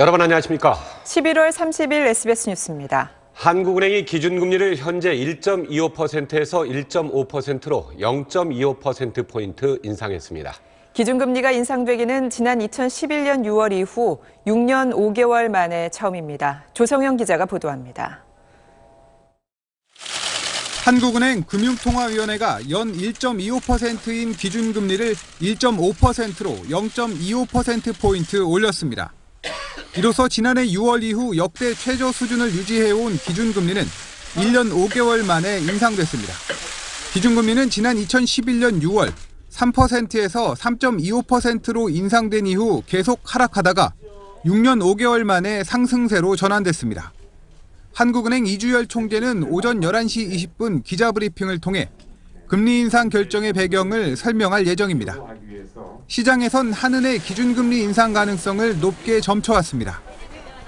여러분 안녕하십니까? 11월 30일 SBS 뉴스입니다. 한국은행이 기준금리를 현재 1.25%에서 1.5%로 0.25%포인트 인상했습니다. 기준금리가 인상되기는 지난 2011년 6월 이후 6년 5개월 만에 처음입니다. 조성영 기자가 보도합니다. 한국은행 금융통화위원회가 연 1.25%인 기준금리를 1.5%로 0.25%포인트 올렸습니다. 이로써 지난해 6월 이후 역대 최저 수준을 유지해온 기준금리는 1년 5개월 만에 인상됐습니다. 기준금리는 지난 2011년 6월 3%에서 3.25%로 인상된 이후 계속 하락하다가 6년 5개월 만에 상승세로 전환됐습니다. 한국은행 이주열 총재는 오전 11시 20분 기자브리핑을 통해 금리 인상 결정의 배경을 설명할 예정입니다. 시장에선 한은의 기준금리 인상 가능성을 높게 점쳐왔습니다.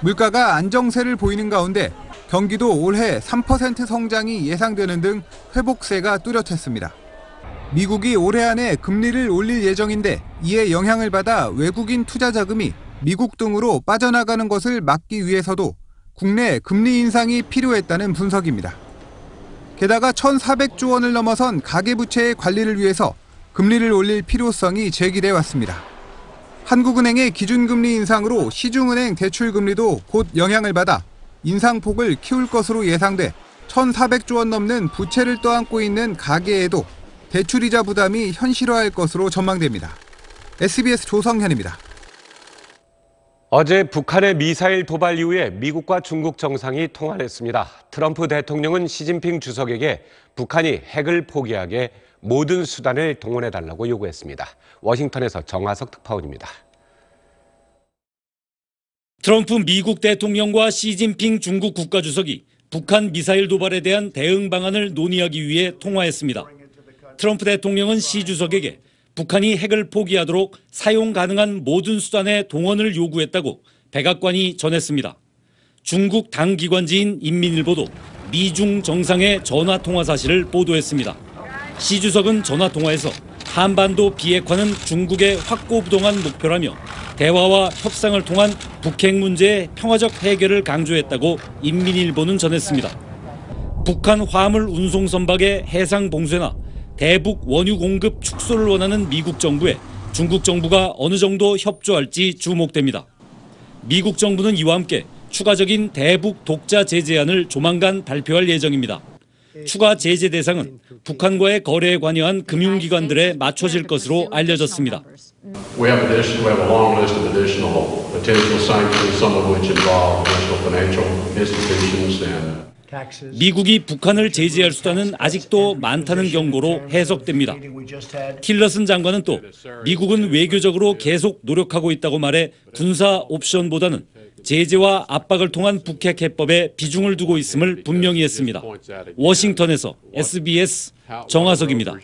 물가가 안정세를 보이는 가운데 경기도 올해 3% 성장이 예상되는 등 회복세가 뚜렷했습니다. 미국이 올해 안에 금리를 올릴 예정인데 이에 영향을 받아 외국인 투자 자금이 미국 등으로 빠져나가는 것을 막기 위해서도 국내 금리 인상이 필요했다는 분석입니다. 게다가 1,400조 원을 넘어선 가계부채의 관리를 위해서 금리를 올릴 필요성이 제기돼 왔습니다. 한국은행의 기준금리 인상으로 시중은행 대출금리도 곧 영향을 받아 인상폭을 키울 것으로 예상돼 1,400조 원 넘는 부채를 떠안고 있는 가계에도 대출이자 부담이 현실화할 것으로 전망됩니다. SBS 조성현입니다. 어제 북한의 미사일 도발 이후에 미국과 중국 정상이 통화를 했습니다. 트럼프 대통령은 시진핑 주석에게 북한이 핵을 포기하게 모든 수단을 동원해달라고 요구했습니다. 워싱턴에서 정하석 특파원입니다. 트럼프 미국 대통령과 시진핑 중국 국가주석이 북한 미사일 도발에 대한 대응 방안을 논의하기 위해 통화했습니다. 트럼프 대통령은 시 주석에게 북한이 핵을 포기하도록 사용 가능한 모든 수단의 동원을 요구했다고 백악관이 전했습니다. 중국 당 기관지인 인민일보도 미중 정상의 전화 통화 사실을 보도했습니다. 시 주석은 전화 통화에서 한반도 비핵화는 중국의 확고부동한 목표라며 대화와 협상을 통한 북핵 문제의 평화적 해결을 강조했다고 인민일보는 전했습니다. 북한 화물 운송 선박의 해상 봉쇄나 대북 원유 공급 축소를 원하는 미국 정부에 중국 정부가 어느 정도 협조할지 주목됩니다. 미국 정부는 이와 함께 추가적인 대북 독자 제재안을 조만간 발표할 예정입니다. 추가 제재 대상은 북한과의 거래에 관여한 금융기관들에 맞춰질 것으로 알려졌습니다. We have a long list of additional potential sanctions, some of which involve additional financial institutions and 미국이 북한을 제재할 수단은 아직도 많다는 경고로 해석됩니다. 틸러슨 장관은 또 미국은 외교적으로 계속 노력하고 있다고 말해 군사 옵션보다는 제재와 압박을 통한 북핵 해법에 비중을 두고 있음을 분명히 했습니다. 워싱턴에서 SBS 정하석입니다.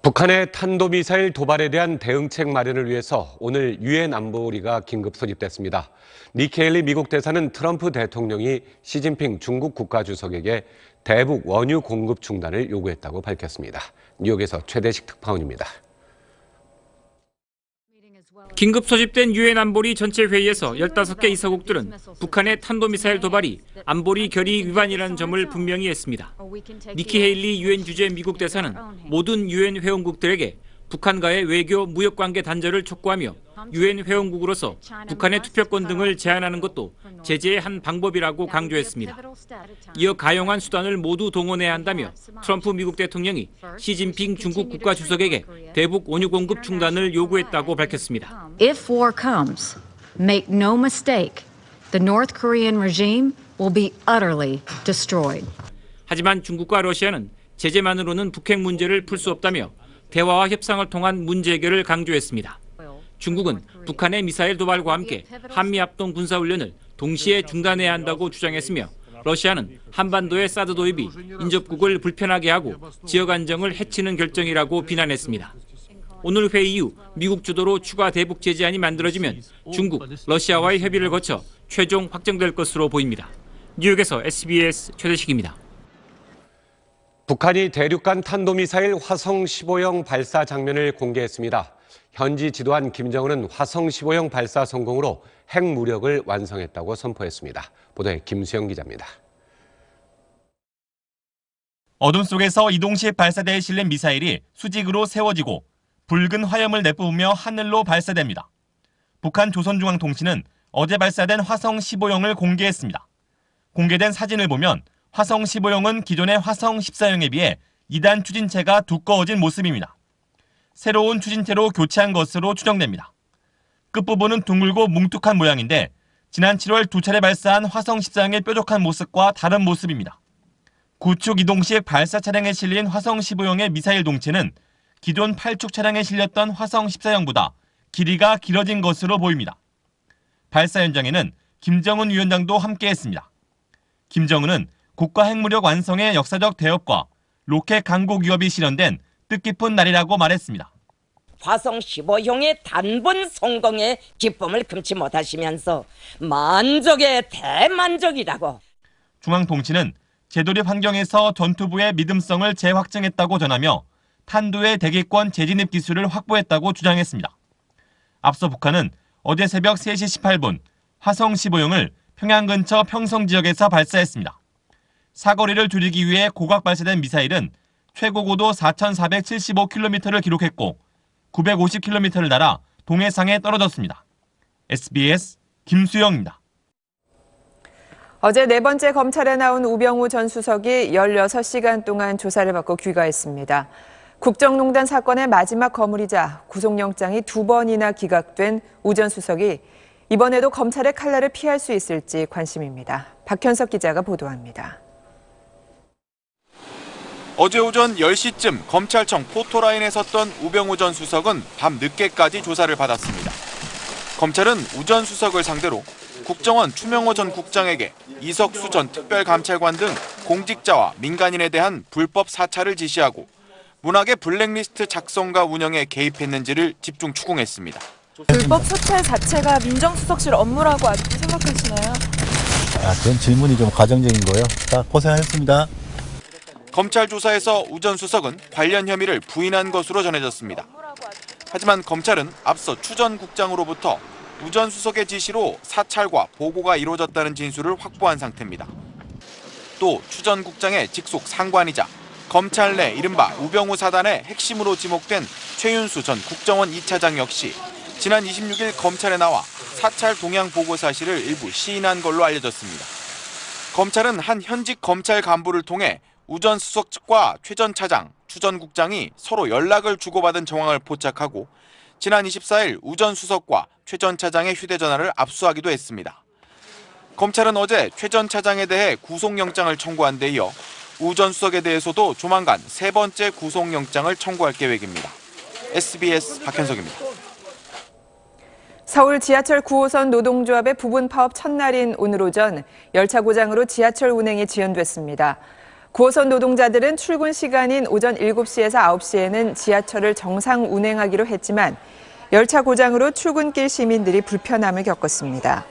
북한의 탄도미사일 도발에 대한 대응책 마련을 위해서 오늘 유엔 안보리가 긴급 소집됐습니다. 니키 헤일리 미국 대사는 트럼프 대통령이 시진핑 중국 국가주석에게 대북 원유 공급 중단을 요구했다고 밝혔습니다. 뉴욕에서 최대식 특파원입니다. 긴급 소집된 유엔 안보리 전체 회의에서 15개 이사국들은 북한의 탄도미사일 도발이 안보리 결의 위반이라는 점을 분명히 했습니다. 니키 헤일리 유엔 주재 미국 대사는 모든 유엔 회원국들에게 북한과의 외교 무역 관계 단절을 촉구하며 유엔 회원국으로서 북한의 투표권 등을 제한하는 것도 제재의 한 방법이라고 강조했습니다. 이어 가용한 수단을 모두 동원해야 한다며 트럼프 미국 대통령이 시진핑 중국 국가주석에게 대북 원유 공급 중단을 요구했다고 밝혔습니다. If war comes, make no mistake, the North Korean regime will be utterly destroyed. 하지만 중국과 러시아는 제재만으로는 북핵 문제를 풀 수 없다며 대화와 협상을 통한 문제 해결을 강조했습니다. 중국은 북한의 미사일 도발과 함께 한미합동 군사훈련을 동시에 중단해야 한다고 주장했으며 러시아는 한반도의 사드 도입이 인접국을 불편하게 하고 지역 안정을 해치는 결정이라고 비난했습니다. 오늘 회의 이후 미국 주도로 추가 대북 제재안이 만들어지면 중국, 러시아와의 협의를 거쳐 최종 확정될 것으로 보입니다. 뉴욕에서 SBS 최대식입니다. 북한이 대륙간 탄도미사일 화성 15형 발사 장면을 공개했습니다. 현지 지도한 김정은은 화성 15형 발사 성공으로 핵 무력을 완성했다고 선포했습니다. 보도에 김수영 기자입니다. 어둠 속에서 이동식 발사대에 실린 미사일이 수직으로 세워지고 붉은 화염을 내뿜으며 하늘로 발사됩니다. 북한 조선중앙통신은 어제 발사된 화성 15형을 공개했습니다. 공개된 사진을 보면 화성 15형은 기존의 화성 14형에 비해 2단 추진체가 두꺼워진 모습입니다. 새로운 추진체로 교체한 것으로 추정됩니다. 끝부분은 둥글고 뭉툭한 모양인데 지난 7월 2차례 발사한 화성 14형의 뾰족한 모습과 다른 모습입니다. 구축 이동식 발사 차량에 실린 화성 15형의 미사일 동체는 기존 8축 차량에 실렸던 화성 14형보다 길이가 길어진 것으로 보입니다. 발사 현장에는 김정은 위원장도 함께했습니다. 김정은은 국가 핵무력 완성의 역사적 대업과 로켓 강국 위협이 실현된 뜻깊은 날이라고 말했습니다. 화성 15형의 단번 성공의 기쁨을 금치 못하시면서 만족의 대만족이라고. 중앙통신은 재도립 환경에서 전투부의 믿음성을 재확증했다고 전하며 탄두의 대기권 재진입 기술을 확보했다고 주장했습니다. 앞서 북한은 어제 새벽 3시 18분 화성 15형을 평양 근처 평성 지역에서 발사했습니다. 사거리를 줄이기 위해 고각 발사된 미사일은 최고 고도 4,475km를 기록했고 950km를 날아 동해상에 떨어졌습니다. SBS 김수영입니다. 어제 네 번째 검찰에 나온 우병우 전 수석이 16시간 동안 조사를 받고 귀가했습니다. 국정농단 사건의 마지막 거물이자 구속영장이 2번이나 기각된 우 전 수석이 이번에도 검찰의 칼날을 피할 수 있을지 관심입니다. 박현석 기자가 보도합니다. 어제 오전 10시쯤 검찰청 포토라인에 섰던 우병우 전 수석은 밤 늦게까지 조사를 받았습니다. 검찰은 우 전 수석을 상대로 국정원 추명호 전 국장에게 이석수 전 특별감찰관 등 공직자와 민간인에 대한 불법 사찰을 지시하고 문학의 블랙리스트 작성과 운영에 개입했는지를 집중 추궁했습니다. 불법 사찰 자체가 민정수석실 업무라고 아직도 생각하시나요? 그런 질문이 좀 가정적인 거예요. 자, 고생하셨습니다. 검찰 조사에서 우 전 수석은 관련 혐의를 부인한 것으로 전해졌습니다. 하지만 검찰은 앞서 추 전 국장으로부터 우 전 수석의 지시로 사찰과 보고가 이루어졌다는 진술을 확보한 상태입니다. 또 추 전 국장의 직속 상관이자 검찰 내 이른바 우병우 사단의 핵심으로 지목된 최윤수 전 국정원 2차장 역시 지난 26일 검찰에 나와 사찰 동향 보고 사실을 일부 시인한 걸로 알려졌습니다. 검찰은 한 현직 검찰 간부를 통해 우 전 수석 측과 최 전 차장, 추 전 국장이 서로 연락을 주고받은 정황을 포착하고 지난 24일 우 전 수석과 최 전 차장의 휴대전화를 압수하기도 했습니다. 검찰은 어제 최 전 차장에 대해 구속영장을 청구한 데 이어 우 전 수석에 대해서도 조만간 세 번째 구속영장을 청구할 계획입니다. SBS 박현석입니다. 서울 지하철 9호선 노동조합의 부분 파업 첫날인 오늘 오전 열차 고장으로 지하철 운행이 지연됐습니다. 9호선 노동자들은 출근 시간인 오전 7시에서 9시에는 지하철을 정상 운행하기로 했지만 열차 고장으로 출근길 시민들이 불편함을 겪었습니다.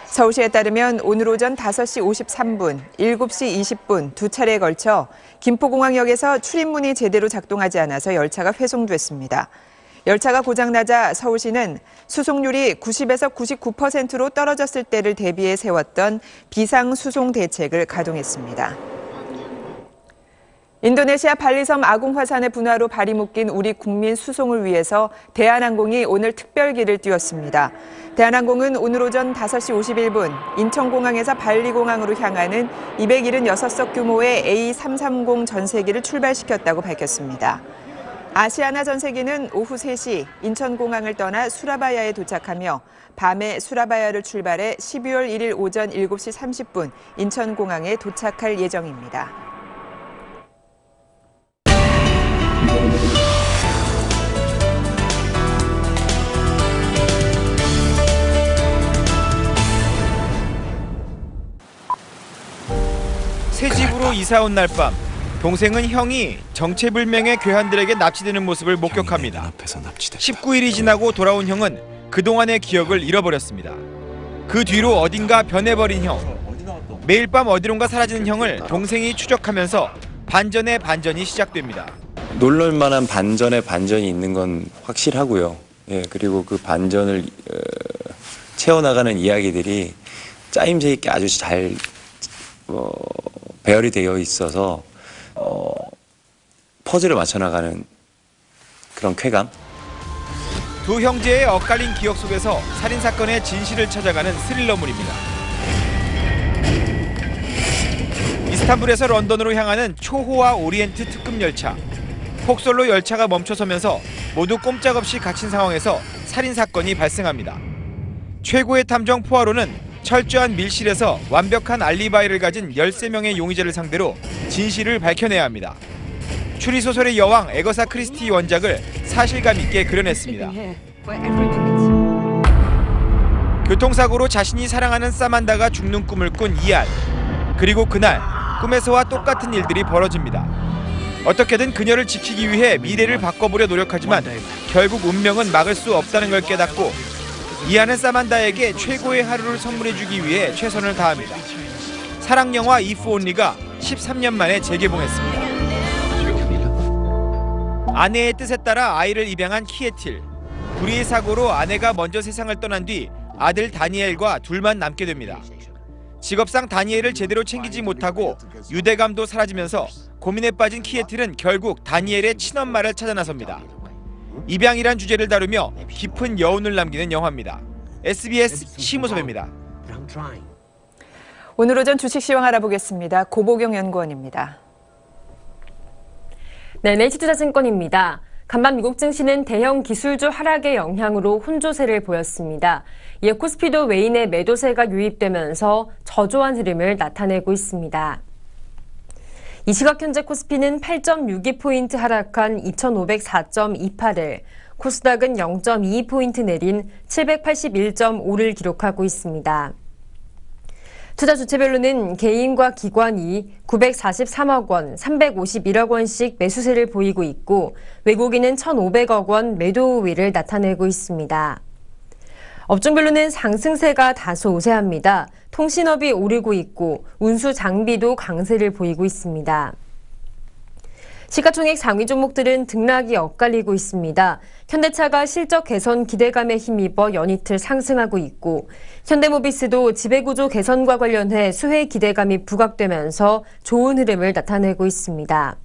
서울시에 따르면 오늘 오전 5시 53분, 7시 20분 두 차례에 걸쳐 김포공항역에서 출입문이 제대로 작동하지 않아서 열차가 회송됐습니다. 열차가 고장나자 서울시는 수송률이 90에서 99%로 떨어졌을 때를 대비해 세웠던 비상수송 대책을 가동했습니다. 인도네시아 발리섬 아궁 화산의 분화로 발이 묶인 우리 국민 수송을 위해서 대한항공이 오늘 특별기를 띄웠습니다. 대한항공은 오늘 오전 5시 51분 인천공항에서 발리공항으로 향하는 276석 규모의 A330 전세기를 출발시켰다고 밝혔습니다. 아시아나 전세기는 오후 3시 인천공항을 떠나 수라바야에 도착하며 밤에 수라바야를 출발해 12월 1일 오전 7시 30분 인천공항에 도착할 예정입니다. 새 집으로 이사 온 날 밤 동생은 형이 정체불명의 괴한들에게 납치되는 모습을 목격합니다. 19일이 지나고 돌아온 형은 그동안의 기억을 잃어버렸습니다. 그 뒤로 어딘가 변해버린 형. 매일 밤 어디론가 사라지는 형을 동생이 추적하면서 반전의 반전이 시작됩니다. 놀랄 만한 반전의 반전이 있는 건 확실하고요. 예, 그리고 그 반전을 채워나가는 이야기들이 짜임새 있게 아주 잘 배열이 되어 있어서 퍼즐을 맞춰나가는 그런 쾌감. 두 형제의 엇갈린 기억 속에서 살인사건의 진실을 찾아가는 스릴러물입니다. 이스탄불에서 런던으로 향하는 초호화 오리엔트 특급 열차. 폭설로 열차가 멈춰서면서 모두 꼼짝없이 갇힌 상황에서 살인사건이 발생합니다. 최고의 탐정 포아로는 철저한 밀실에서 완벽한 알리바이를 가진 13명의 용의자를 상대로 진실을 밝혀내야 합니다. 추리소설의 여왕 에거사 크리스티 원작을 사실감 있게 그려냈습니다. 교통사고로 자신이 사랑하는 사만다가 죽는 꿈을 꾼 이안. 그리고 그날 꿈에서와 똑같은 일들이 벌어집니다. 어떻게든 그녀를 지키기 위해 미래를 바꿔보려 노력하지만 결국 운명은 막을 수 없다는 걸 깨닫고 이안은 사만다에게 최고의 하루를 선물해주기 위해 최선을 다합니다. 사랑영화 If Only가 13년 만에 재개봉했습니다. 아내의 뜻에 따라 아이를 입양한 키에틸. 불의의 사고로 아내가 먼저 세상을 떠난 뒤 아들 다니엘과 둘만 남게 됩니다. 직업상 다니엘을 제대로 챙기지 못하고 유대감도 사라지면서 고민에 빠진 키에틸은 결국 다니엘의 친엄마를 찾아 나섭니다. 입양이란 주제를 다루며 깊은 여운을 남기는 영화입니다. SBS 심우섭입니다. 오늘 오전 주식 시황 알아보겠습니다. 고보경 연구원입니다. 네, NH투자증권입니다. 간밤 미국 증시는 대형 기술주 하락의 영향으로 혼조세를 보였습니다. 이에 코스피도 외인의 매도세가 유입되면서 저조한 흐름을 나타내고 있습니다. 이 시각 현재 코스피는 8.62포인트 하락한 2504.28을, 코스닥은 0.22포인트 내린 781.5를 기록하고 있습니다. 투자 주체별로는 개인과 기관이 943억 원, 351억 원씩 매수세를 보이고 있고 외국인은 1,500억 원 매도 우위를 나타내고 있습니다. 업종별로는 상승세가 다소 우세합니다. 통신업이 오르고 있고 운수 장비도 강세를 보이고 있습니다. 시가총액 상위 종목들은 등락이 엇갈리고 있습니다. 현대차가 실적 개선 기대감에 힘입어 연이틀 상승하고 있고 현대모비스도 지배구조 개선과 관련해 수혜 기대감이 부각되면서 좋은 흐름을 나타내고 있습니다.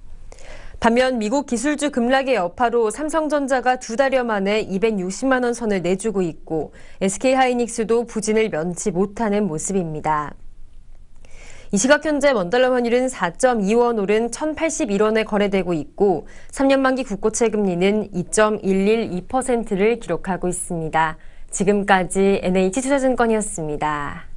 반면 미국 기술주 급락의 여파로 삼성전자가 2달여 만에 260만 원 선을 내주고 있고 SK하이닉스도 부진을 면치 못하는 모습입니다. 이 시각 현재 원달러 환율은 4.2원 오른 1,081원에 거래되고 있고 3년 만기 국고채 금리는 2.112%를 기록하고 있습니다. 지금까지 NH투자증권이었습니다.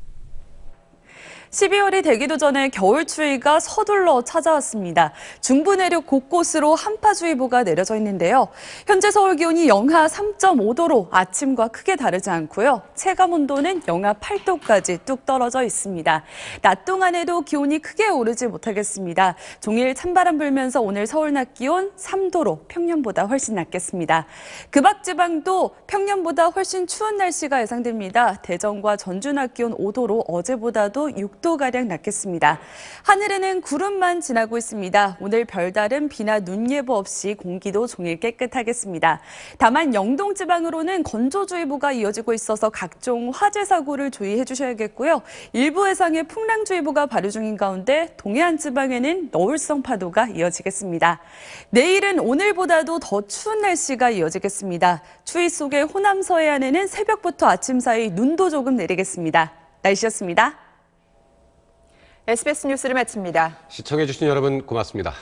12월이 되기도 전에 겨울 추위가 서둘러 찾아왔습니다. 중부 내륙 곳곳으로 한파주의보가 내려져 있는데요. 현재 서울 기온이 영하 3.5도로 아침과 크게 다르지 않고요. 체감온도는 영하 8도까지 뚝 떨어져 있습니다. 낮 동안에도 기온이 크게 오르지 못하겠습니다. 종일 찬바람 불면서 오늘 서울 낮 기온 3도로 평년보다 훨씬 낮겠습니다. 그 밖 지방도 평년보다 훨씬 추운 날씨가 예상됩니다. 대전과 전주 낮 기온 5도로 어제보다도 6도가량 낮겠습니다. 하늘에는 구름만 지나고 있습니다. 오늘 별다른 비나 눈 예보 없이 공기도 종일 깨끗하겠습니다. 다만 영동 지방으로는 건조주의보가 이어지고 있어서 각종 화재 사고를 주의해 주셔야겠고요. 일부 해상에 풍랑주의보가 발효 중인 가운데 동해안 지방에는 너울성 파도가 이어지겠습니다. 내일은 오늘보다도 더 추운 날씨가 이어지겠습니다. 추위 속에 호남 서해안에는 새벽부터 아침 사이 눈도 조금 내리겠습니다. 날씨였습니다. SBS 뉴스를 마칩니다. 시청해주신 여러분 고맙습니다.